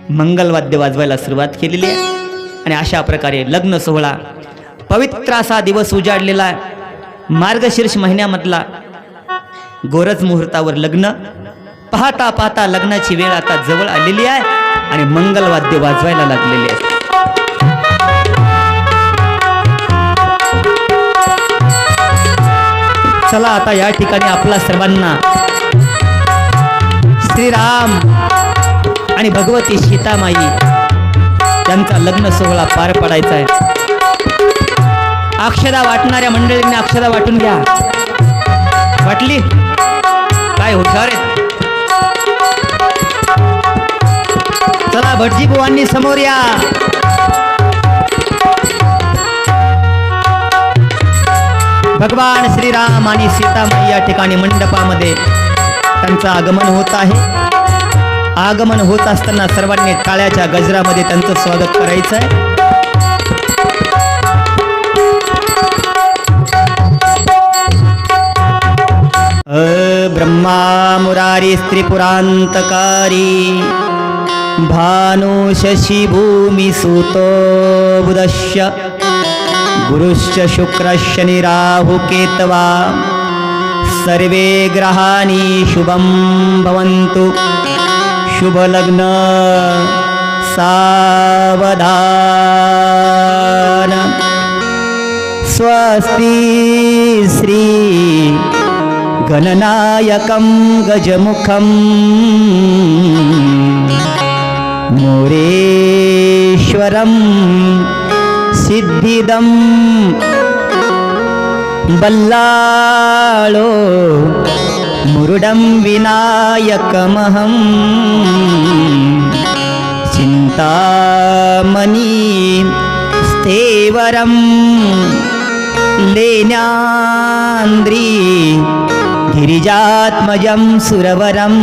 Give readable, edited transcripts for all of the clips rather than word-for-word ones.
मंगलवाद्य वाजवायला सुरुवात केलेली आहे आणि अशा प्रकारे लग्न सोहळा पवित्र असा दिवस उजाडलेला आहे. मार्गशीर्ष महिन्यामधला गोरज मुहूर्तावर लग्न. पाहता पाहता लग्नाची वेळ आता जवळ आलेली आहे आणि मंगलवाद्य वाजवायला लागलेली आहे. चला आता या ठिकाणी आपला सर्वांना श्रीराम आणि भगवती सीतामाई यांचा लग्न सोहळा पार पडायचा आहे. अक्षदा वाटणाऱ्या मंडळींनी अक्षदा वाटून घ्या. वाटली काय हुशार आहेत. चला भटजी बुवांनी समोर या. भगवान श्रीराम आणि सीतामाई या ठिकाणी मंडपामध्ये त्यांचं आगमन होत आहे. आगमन होत असताना सर्वांनी टाळ्याच्या गजरामध्ये त्यांचं स्वागत करायचं आहे. ब्रह्मा मुरारी स्त्रिपुरांतकारी भानु शशि भूमि सूतो बुधश्च गुरुश्च शुक्रश्च राहु केतवा सर्वे ग्रहाणि शुभं भवन्तु. शुभ लग्न सावधान. स्वस्ति श्री गणनायकं गजमुखं मोरेश्वरं सिद्धिदं बल्लाळो मुरुडं विनायकमहं चिन्तामणि स्थेवरं लेण्यान्द्री गिरिजात्मजं सुरवरं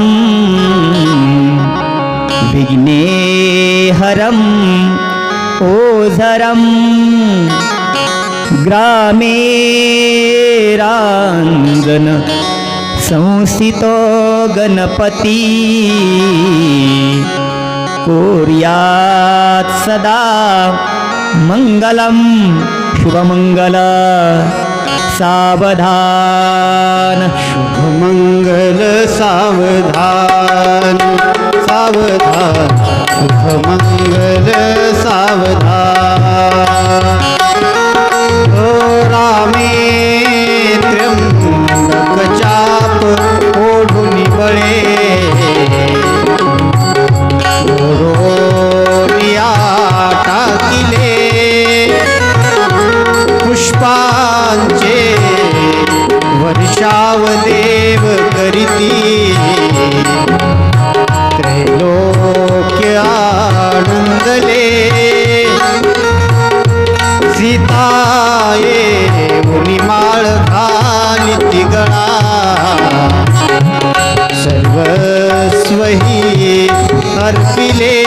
विघ्नेहरं ओझरं ग्रामे रांजन संस्थितो गणपती कुर्यात् सदा मंगलम शुभमंगल सावधान. शुभमंगल सावधान सावधान शुभमंगल सावधान. ओ रामे त्र्यंबक चाप ओढून बळे ओढोनिया टाकिले पुष्पांचे वर्षावदेव करीती त्रैलोक्य आनंदले. सीताये मुनिमाळ घालिती गळा सर्वस्वही अर्पिले.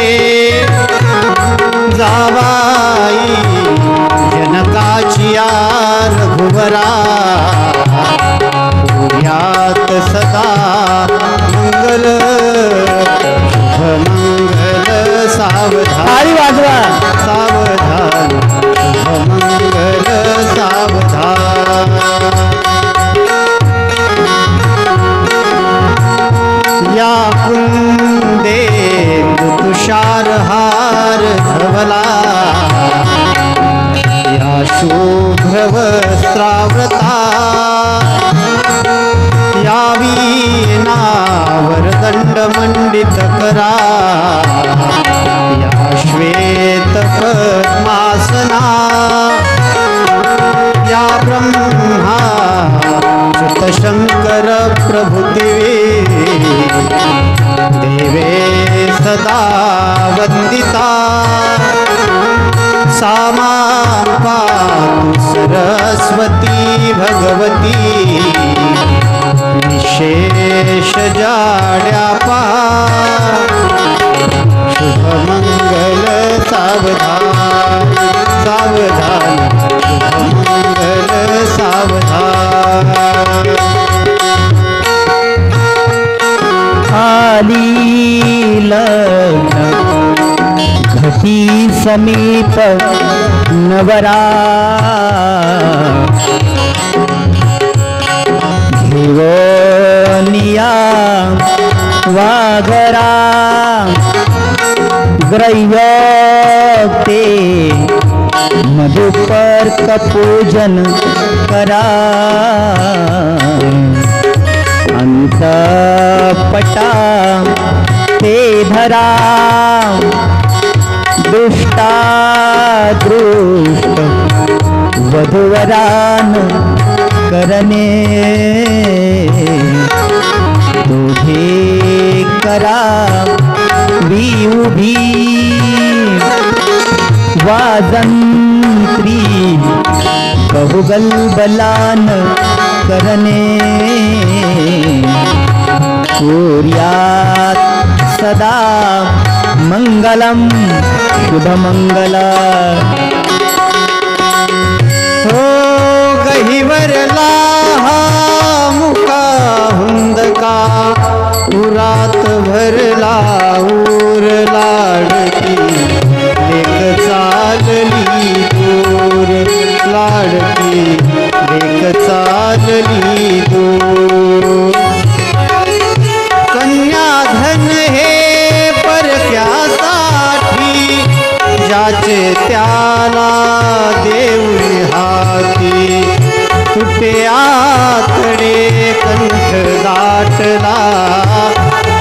जावाई जनकाची रघुवरा पुण्यात सदा मंगल शुभमंगल सावधान सावधान शुभमंगल सावधान. या कुंदे तुषार हार धवला या शुभ्रवस्त्रावृता या वीणावर दंडमंडित करा या श्वेत पद्मासना या ब्रह्मा च्युत शंकर प्रभुदेवे देवे सदा वंदिता. सामां पातु सरस्वती भगवती विशेष जाड्या पा. शुभमंगल सावधान सावधान शुभमंगल सावधान. आली लग्न अति समीप नवरा घेवनिया वाघरा ग्रह्य ते मधुपर्क पूजन करा अंतपटा ते धरा दृष्टा दृष्ट वधूवरान करणे दोघे करा उभी वाजंत्री बहुगल बलान करणे सूर्यात सदा मंगलम शुभमंगल हो गहिवरला हा मुका हुंदका उरात भरला उर लाडकी लेक चालली दूर लाडकी लेक चालली दूर कन्याधन हे परक्यासाठी ज्याचे त्याला देऊन हाती तुटे आतडे कंठ दाटला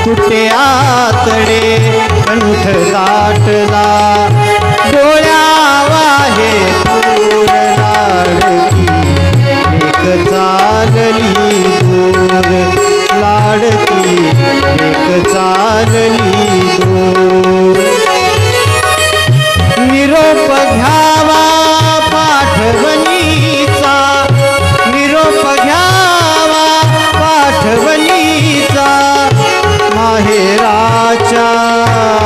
तुटे आतडे कंठ दाटला डोळ्या वाहे दूर लाडकी एक चालली दूर लाडकी एक चालली दूर निरोप घ्यावा पाठवणीचा निरोप घ्यावा पाठवणीचा माहेराच्या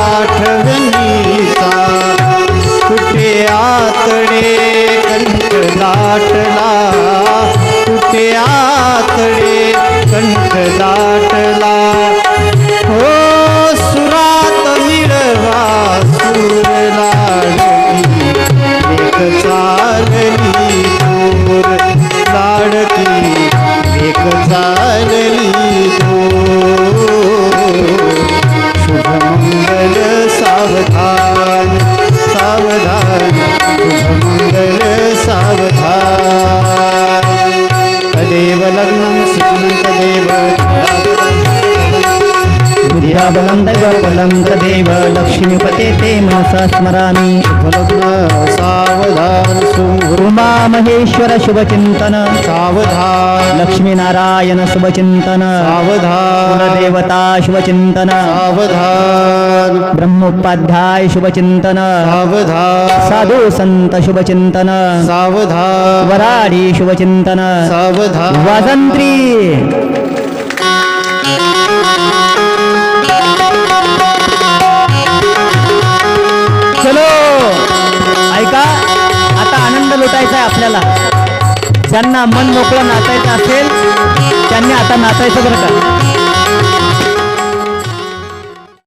आठवणीचा कुठे आतडे कंठ दाटला कुठे आतडे कंठ दाटला हो सुरात मिळवा सूर लाडकी एक चालली दूर लाडकी एक चालली दूर शुभमंगल सावधान सावधान शुभमंगल सावधान तदेव लग्नं सुखं तदेव विद्याबलं दैवबलं तदेव लक्ष्मीपते ते मनसा स्मरामि लग्न सावधान उमा महेश्वर शुभचिंतन सावधान लक्ष्मीनारायण शुभचिंतन सावधान देवता शुभचिंतन सावधान ब्रह्मोपाध्याय शुभचिंतन सावधान साधू संत शुभचिंतन सावधान वराडी शुभचिंतन सावधान वाजंत्री चलो ऐका आता आनंद लुटायचा आहे आपल्याला ज्यांना मन मोकळं नाचायचं असेल त्यांनी आता नाचायचं बरं का